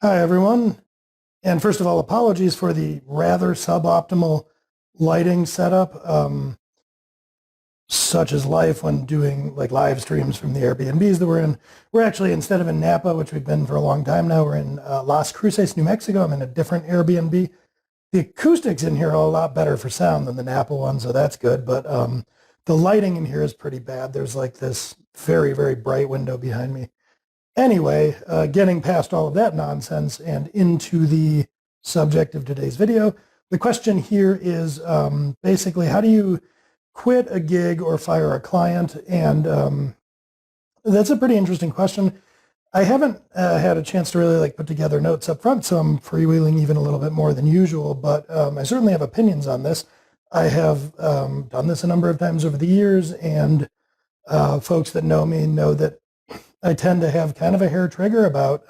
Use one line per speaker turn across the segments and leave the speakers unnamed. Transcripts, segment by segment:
Hi, everyone. And first of all, apologies for the rather suboptimal lighting setup. Such is life when doing like live streams from the Airbnbs that we're in. We're actually, instead of in Napa, which we've been for a long time now, we're in Las Cruces, New Mexico. I'm in a different Airbnb. The acoustics in here are a lot better for sound than the Napa one, so that's good. But the lighting in here is pretty bad. There's like this very, very bright window behind me. Anyway, getting past all of that nonsense and into the subject of today's video, the question here is basically how do you quit a gig or fire a client? And that's a pretty interesting question. I haven't had a chance to really put together notes up front, so I'm freewheeling even a little bit more than usual, but I certainly have opinions on this. I have done this a number of times over the years, and folks that know me know that I tend to have kind of a hair trigger about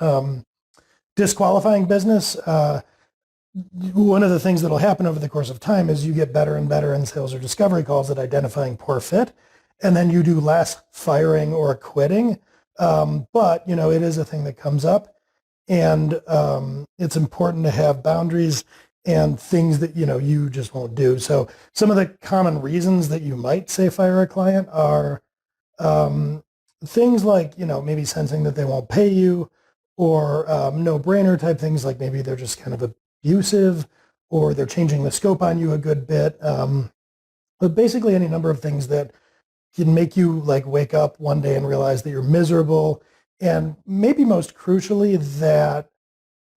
disqualifying business. One of the things that'll happen over the course of time is you get better and better in sales or discovery calls at identifying poor fit, and then you do less firing or quitting. But it is a thing that comes up, and it's important to have boundaries and things that you just won't do. So some of the common reasons that you might say fire a client are things like, maybe sensing that they won't pay you, or no-brainer type things like maybe they're just kind of abusive, or they're changing the scope on you a good bit. But basically any number of things that can make you wake up one day and realize that you're miserable, and maybe most crucially that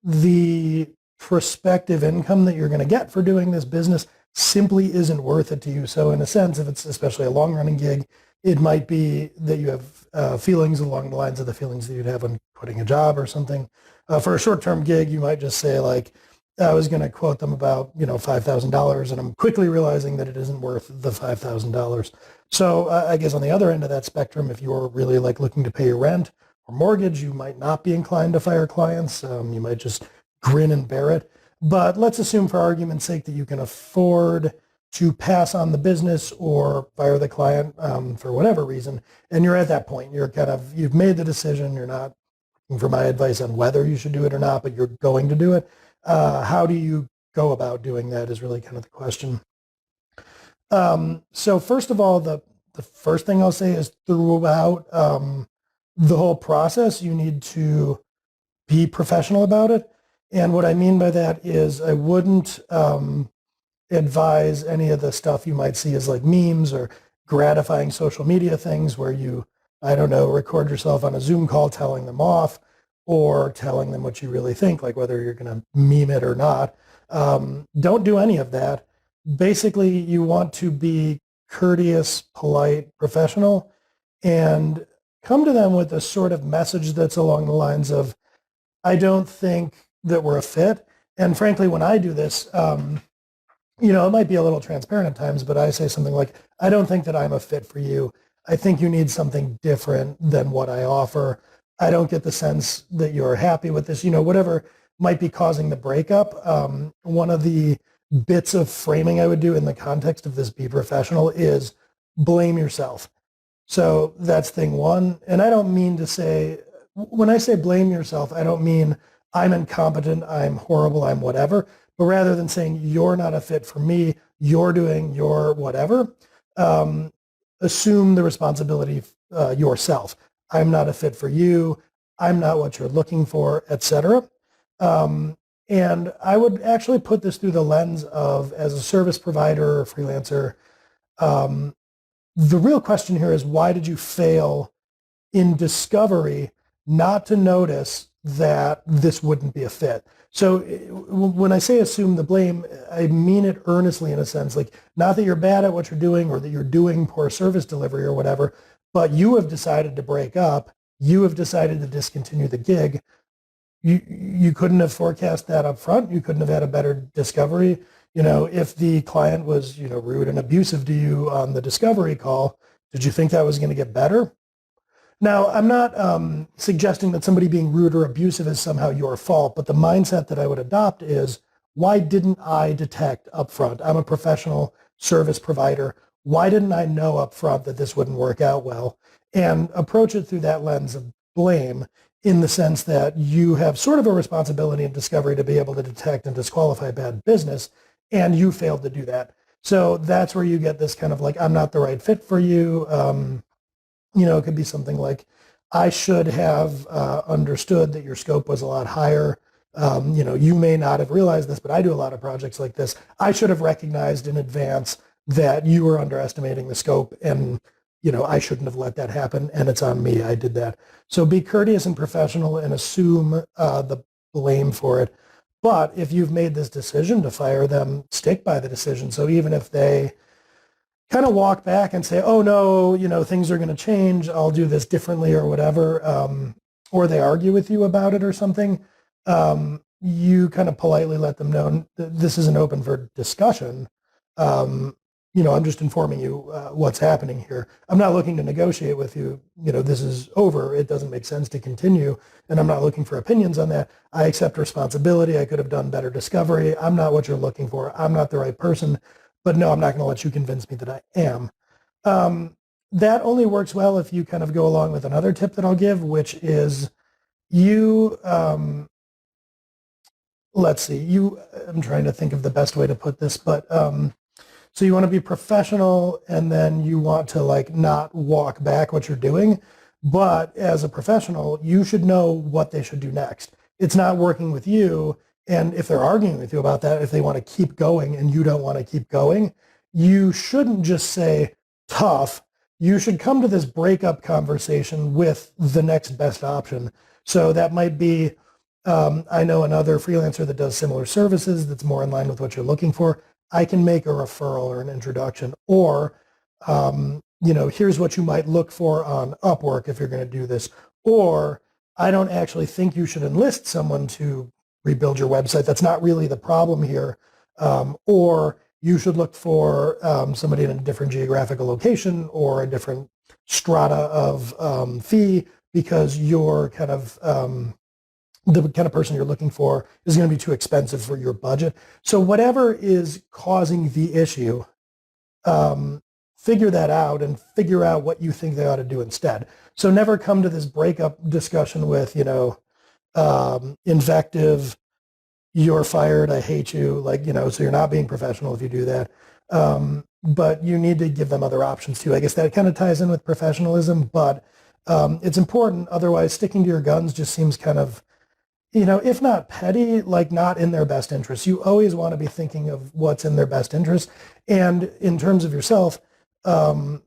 the prospective income that you're going to get for doing this business simply isn't worth it to you. So in a sense, if it's especially a long-running gig, it might be that you have feelings along the lines of the feelings that you'd have when quitting a job or something. For a short-term gig, you might just say I was going to quote them about $5,000, and I'm quickly realizing that it isn't worth the $5,000. So I guess on the other end of that spectrum, if you're really looking to pay your rent or mortgage, you might not be inclined to fire clients. You might just grin and bear it. But let's assume for argument's sake that you can afford to pass on the business or fire the client for whatever reason. And you're at that point. You've made the decision. You're not looking for my advice on whether you should do it or not, but you're going to do it. How do you go about doing that is really kind of the question. So first of all, the first thing I'll say is throughout the whole process, you need to be professional about it. And what I mean by that is I wouldn't advise any of the stuff you might see as memes or gratifying social media things where you, I don't know, record yourself on a Zoom call telling them off or telling them what you really think, whether you're going to meme it or not. Don't do any of that. Basically, you want to be courteous, polite, professional, and come to them with a sort of message that's along the lines of, I don't think that we're a fit. And frankly, when I do this, it might be a little transparent at times, but I say something like, I don't think that I'm a fit for you. I think you need something different than what I offer. I don't get the sense that you're happy with this, whatever might be causing the breakup. One of the bits of framing I would do in the context of this be professional is blame yourself. So that's thing one. And I don't mean to say, when I say blame yourself, I don't mean I'm incompetent, I'm horrible, I'm whatever, but rather than saying you're not a fit for me, you're doing your whatever, assume the responsibility yourself. I'm not a fit for you. I'm not what you're looking for, etc. And I would actually put this through the lens of, as a service provider or freelancer, the real question here is, why did you fail in discovery not to notice that this wouldn't be a fit? So when I say assume the blame, I mean it earnestly in a sense, not that you're bad at what you're doing or that you're doing poor service delivery or whatever, but you have decided to break up. You have decided to discontinue the gig. You couldn't have forecast that up front. You couldn't have had a better discovery. If the client was, rude and abusive to you on the discovery call, did you think that was going to get better? Now, I'm not suggesting that somebody being rude or abusive is somehow your fault, but the mindset that I would adopt is, why didn't I detect up front? I'm a professional service provider. Why didn't I know up front that this wouldn't work out well? And approach it through that lens of blame. in the sense that you have sort of a responsibility in discovery to be able to detect and disqualify bad business, and you failed to do that. So that's where you get this kind of like, I'm not the right fit for you. It could be something like, I should have understood that your scope was a lot higher. You may not have realized this, but I do a lot of projects like this. I should have recognized in advance that you were underestimating the scope, and I shouldn't have let that happen, and it's on me. I did that. So be courteous and professional and assume the blame for it. But if you've made this decision to fire them, stick by the decision. So even if they kind of walk back and say, oh no, things are going to change, I'll do this differently or whatever, or they argue with you about it or something, you kind of politely let them know this isn't open for discussion. I'm just informing you what's happening here. I'm not looking to negotiate with you. This is over. It doesn't make sense to continue, and I'm not looking for opinions on that. I accept responsibility. I could have done better discovery. I'm not what you're looking for. I'm not the right person. But no, I'm not going to let you convince me that I am. That only works well if you kind of go along with another tip that I'll give, which is let's see, I'm trying to think of the best way to put this, but so you want to be professional, and then you want to like not walk back what you're doing. But as a professional, you should know what they should do next. It's not working with you. And if they're arguing with you about that, if they want to keep going and you don't want to keep going, you shouldn't just say tough. You should come to this breakup conversation with the next best option. So that might be, I know another freelancer that does similar services that's more in line with what you're looking for. I can make a referral or an introduction, or, here's what you might look for on Upwork if you're going to do this. Or I don't actually think you should enlist someone to rebuild your website. That's not really the problem here. Or you should look for somebody in a different geographical location or a different strata of fee, because you're kind of the kind of person you're looking for is going to be too expensive for your budget. So whatever is causing the issue, figure that out and figure out what you think they ought to do instead. So never come to this breakup discussion with, invective, you're fired, I hate you, so you're not being professional if you do that. But you need to give them other options too. I guess that kind of ties in with professionalism, but it's important. Otherwise, sticking to your guns just seems kind of, if not petty, like not in their best interest. You always want to be thinking of what's in their best interest. And in terms of yourself, the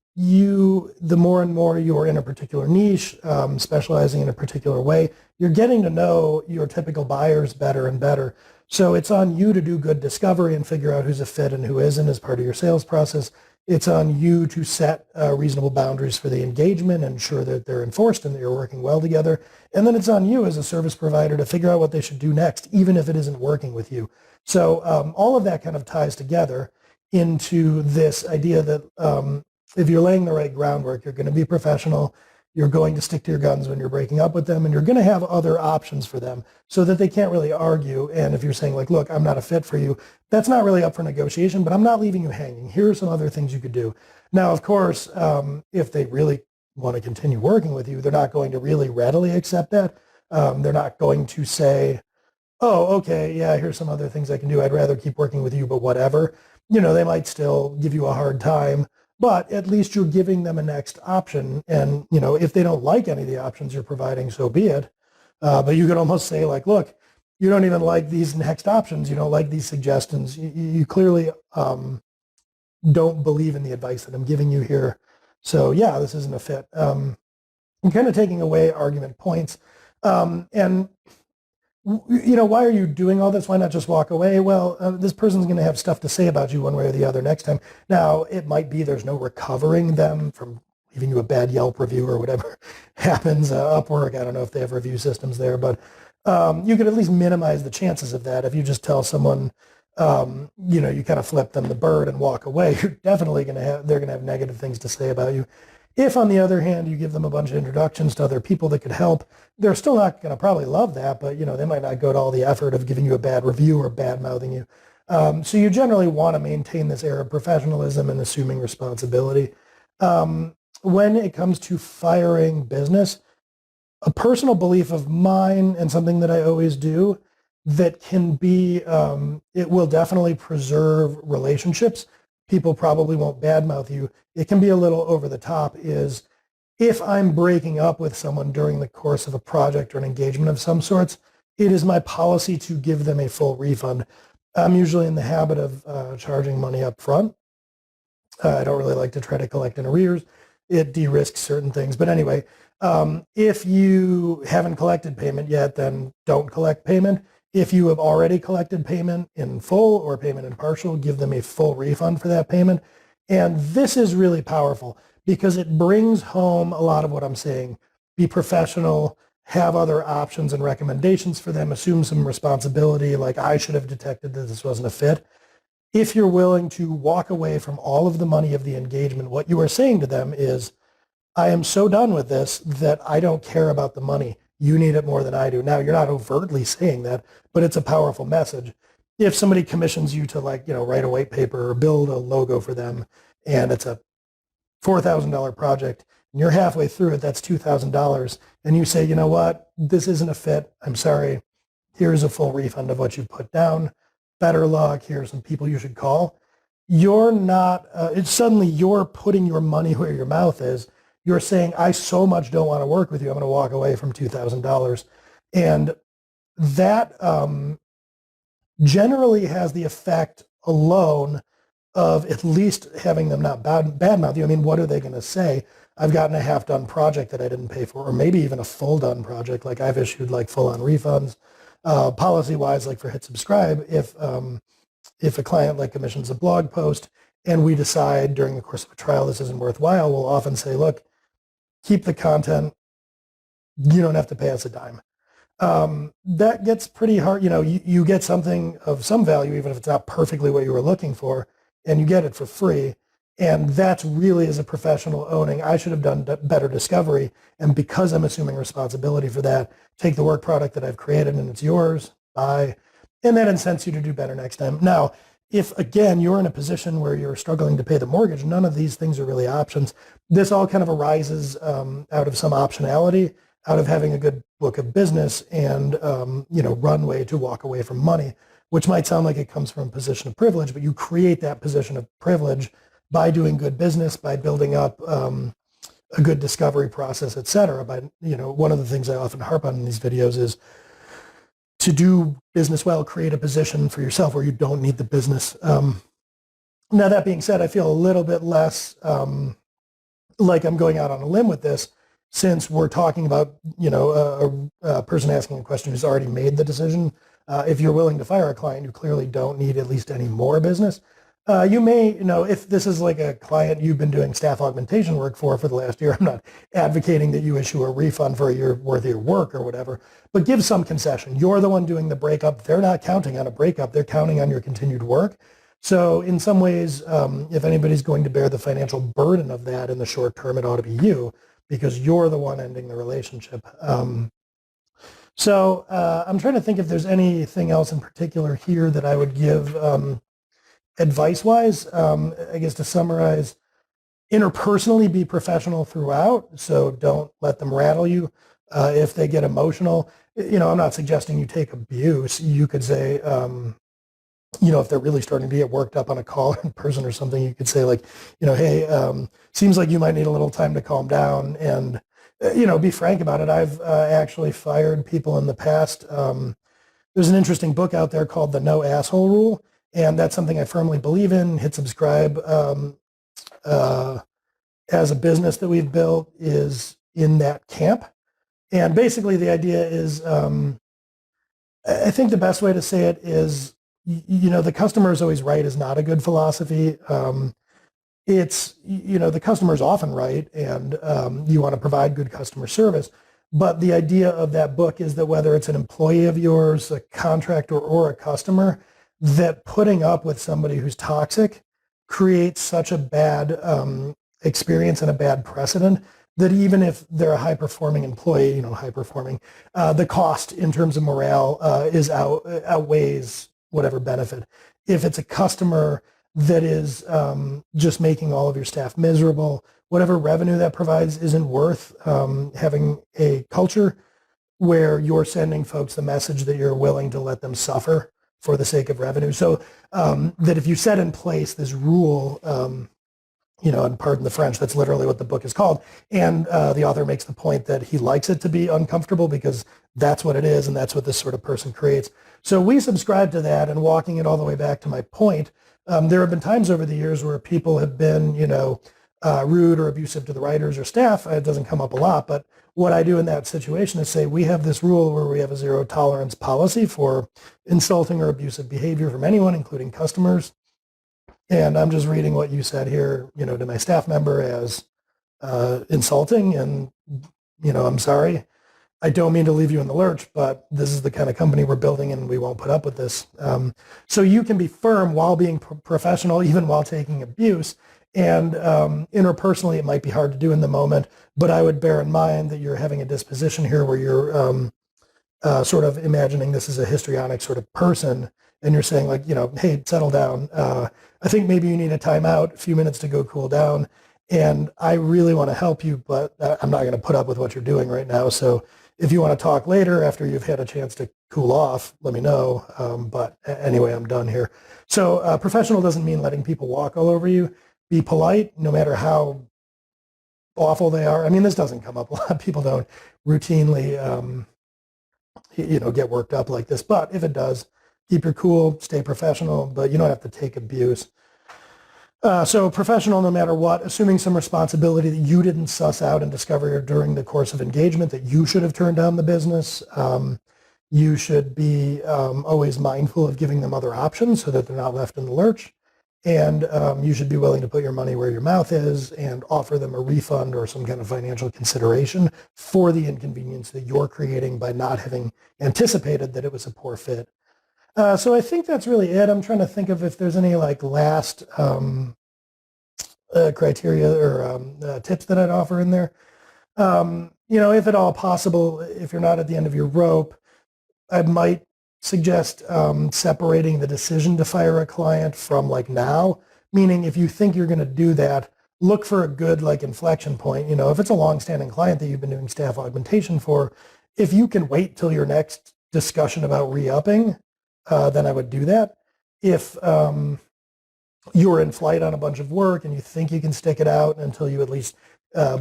more and more you're in a particular niche, specializing in a particular way, you're getting to know your typical buyers better and better. So it's on you to do good discovery and figure out who's a fit and who isn't as part of your sales process. It's on you to set reasonable boundaries for the engagement and ensure that they're enforced and that you're working well together. And then it's on you as a service provider to figure out what they should do next, even if it isn't working with you. So all of that kind of ties together into this idea that if you're laying the right groundwork, you're going to be professional, you're going to stick to your guns when you're breaking up with them, and you're going to have other options for them so that they can't really argue. And if you're saying like, look, I'm not a fit for you, that's not really up for negotiation, but I'm not leaving you hanging. Here are some other things you could do. Now, of course, if they really want to continue working with you, they're not going to really readily accept that. They're not going to say, oh, okay, yeah, here's some other things I can do. I'd rather keep working with you, but whatever. They might still give you a hard time, but at least you're giving them a next option. And, if they don't like any of the options you're providing, so be it. But you could almost say like, look, you don't even like these next options. You don't like these suggestions. You clearly don't believe in the advice that I'm giving you here. So yeah, this isn't a fit. I'm kind of taking away argument points. And why are you doing all this? Why not just walk away? Well, this person's going to have stuff to say about you one way or the other next time. Now, it might be there's no recovering them from leaving you a bad Yelp review or whatever happens. Upwork, I don't know if they have review systems there, but you could at least minimize the chances of that. If you just tell someone, you kind of flip them the bird and walk away, you're definitely they're going to have negative things to say about you. If, on the other hand, you give them a bunch of introductions to other people that could help, they're still not going to probably love that, but, they might not go to all the effort of giving you a bad review or bad-mouthing you. So you generally want to maintain this air of professionalism and assuming responsibility. When it comes to firing business, a personal belief of mine and something that I always do that can be, it will definitely preserve relationships. People probably won't badmouth you. It can be a little over the top is if I'm breaking up with someone during the course of a project or an engagement of some sorts, it is my policy to give them a full refund. I'm usually in the habit of charging money up front. I don't really like to try to collect in arrears. It de-risks certain things. But anyway, if you haven't collected payment yet, then don't collect payment. If you have already collected payment in full or payment in partial, give them a full refund for that payment. And this is really powerful because it brings home a lot of what I'm saying. Be professional, have other options and recommendations for them, assume some responsibility, like I should have detected that this wasn't a fit. If you're willing to walk away from all of the money of the engagement, what you are saying to them is, I am so done with this that I don't care about the money. You need it more than I do. Now, you're not overtly saying that, but it's a powerful message. If somebody commissions you to write a white paper or build a logo for them, and it's a $4,000 project, and you're halfway through it, that's $2,000, and you say, you know what, this isn't a fit. I'm sorry. Here's a full refund of what you put down. Better luck. Here's some people you should call. You're not, it's suddenly you're putting your money where your mouth is. You're saying, I so much don't want to work with you. I'm going to walk away from $2,000. And that generally has the effect alone of at least having them not badmouth you. I mean, what are they going to say? I've gotten a half-done project that I didn't pay for, or maybe even a full-done project. Like I've issued like full-on refunds. Policy-wise, like for Hit Subscribe, if a client like commissions a blog post and we decide during the course of a trial this isn't worthwhile, we'll often say, look, keep the content. You don't have to pay us a dime. That gets pretty hard. You get something of some value, even if it's not perfectly what you were looking for, and you get it for free. And that's really, as a professional, owning, I should have done better discovery. And because I'm assuming responsibility for that, take the work product that I've created and it's yours, buy, and that incents you to do better next time. Now, if, again, you're in a position where you're struggling to pay the mortgage, none of these things are really options. This all kind of arises out of some optionality, out of having a good book of business and, runway to walk away from money, which might sound like it comes from a position of privilege, but you create that position of privilege by doing good business, by building up a good discovery process, et cetera. But, one of the things I often harp on in these videos is to do business well, create a position for yourself where you don't need the business. Now, that being said, I feel a little bit less like I'm going out on a limb with this, since we're talking about, a person asking a question who's already made the decision. If you're willing to fire a client, you clearly don't need at least any more business. You may, if this is like a client you've been doing staff augmentation work for the last year, I'm not advocating that you issue a refund for a year worth of your work or whatever, but give some concession. You're the one doing the breakup. They're not counting on a breakup. They're counting on your continued work. So in some ways, if anybody's going to bear the financial burden of that in the short term, it ought to be you, because you're the one ending the relationship. So I'm trying to think if there's anything else in particular here that I would give advice-wise. I guess to summarize, interpersonally, be professional throughout. So don't let them rattle you. If they get emotional, I'm not suggesting you take abuse. You could say, if they're really starting to get worked up on a call in person or something, you could say like, hey, seems like you might need a little time to calm down, and, be frank about it. I've actually fired people in the past. There's an interesting book out there called The No Asshole Rule, and that's something I firmly believe in. Hit Subscribe as a business that we've built is in that camp. And basically the idea is, I think the best way to say it is, the customer is always right is not a good philosophy. It's, the customer is often right, and you want to provide good customer service. But the idea of that book is that whether it's an employee of yours, a contractor, or a customer, that putting up with somebody who's toxic creates such a bad experience and a bad precedent that even if they're a high-performing employee, the cost in terms of morale outweighs whatever benefit. If it's a customer, that is just making all of your staff miserable. Whatever revenue that provides isn't worth having a culture where you're sending folks the message that you're willing to let them suffer for the sake of revenue. So that if you set in place this rule, and pardon the French, that's literally what the book is called. And the author makes the point that he likes it to be uncomfortable because that's what it is, and that's what this sort of person creates. So we subscribe to that, and walking it all the way back to my point, there have been times over the years where people have been, rude or abusive to the writers or staff. It doesn't come up a lot, but what I do in that situation is say, we have this rule where we have a zero tolerance policy for insulting or abusive behavior from anyone, including customers. And I'm just reading what you said here, to my staff member as insulting. And, I'm sorry. I don't mean to leave you in the lurch, but this is the kind of company we're building and we won't put up with this. So you can be firm while being professional, even while taking abuse. And interpersonally, it might be hard to do in the moment, but I would bear in mind that you're having a disposition here where you're sort of imagining this as a histrionic sort of person. And you're saying like, hey, settle down. I think maybe you need a timeout, a few minutes to go cool down. And I really want to help you, but I'm not going to put up with what you're doing right now. So if you want to talk later after you've had a chance to cool off, let me know. But anyway, I'm done here. So professional doesn't mean letting people walk all over you. Be polite, no matter how awful they are. I mean, this doesn't come up a lot. People don't routinely, get worked up like this. But if it does, keep your cool, stay professional, but you don't have to take abuse. So professional no matter what, assuming some responsibility that you didn't suss out and discover during the course of engagement that you should have turned down the business. You should be always mindful of giving them other options so that they're not left in the lurch. And you should be willing to put your money where your mouth is and offer them a refund or some kind of financial consideration for the inconvenience that you're creating by not having anticipated that it was a poor fit. So I think that's really it. I'm trying to think of if there's any last criteria or tips that I'd offer in there. If at all possible, if you're not at the end of your rope, I might suggest separating the decision to fire a client from now, meaning if you think you're going to do that, look for a good inflection point. If it's a long-standing client that you've been doing staff augmentation for, if you can wait till your next discussion about re-upping, then I would do that. If you're in flight on a bunch of work and you think you can stick it out until you at least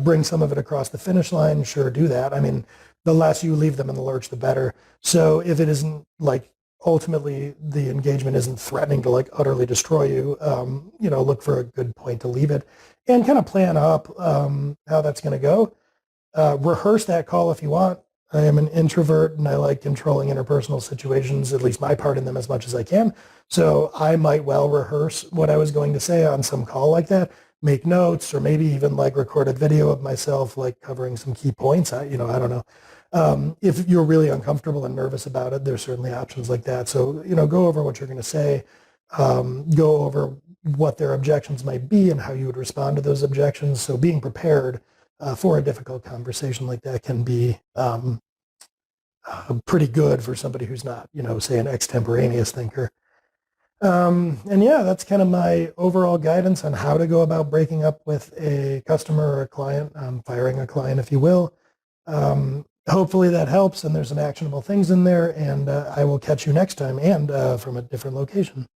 bring some of it across the finish line, sure, do that. I mean, the less you leave them in the lurch, the better. So if it isn't ultimately the engagement isn't threatening to utterly destroy you, look for a good point to leave it and kind of plan up how that's going to go. Rehearse that call if you want. I am an introvert and I like controlling interpersonal situations, at least my part in them, as much as I can. So I might well rehearse what I was going to say on some call like that, make notes, or maybe even record a video of myself covering some key points. I don't know. If you're really uncomfortable and nervous about it, there's certainly options like that. So, go over what you're going to say, go over what their objections might be and how you would respond to those objections. So being prepared for a difficult conversation like that can be pretty good for somebody who's not, say an extemporaneous thinker. And yeah, that's kind of my overall guidance on how to go about breaking up with a customer or a client, firing a client, if you will. Hopefully that helps and there's some actionable things in there, and I will catch you next time and from a different location.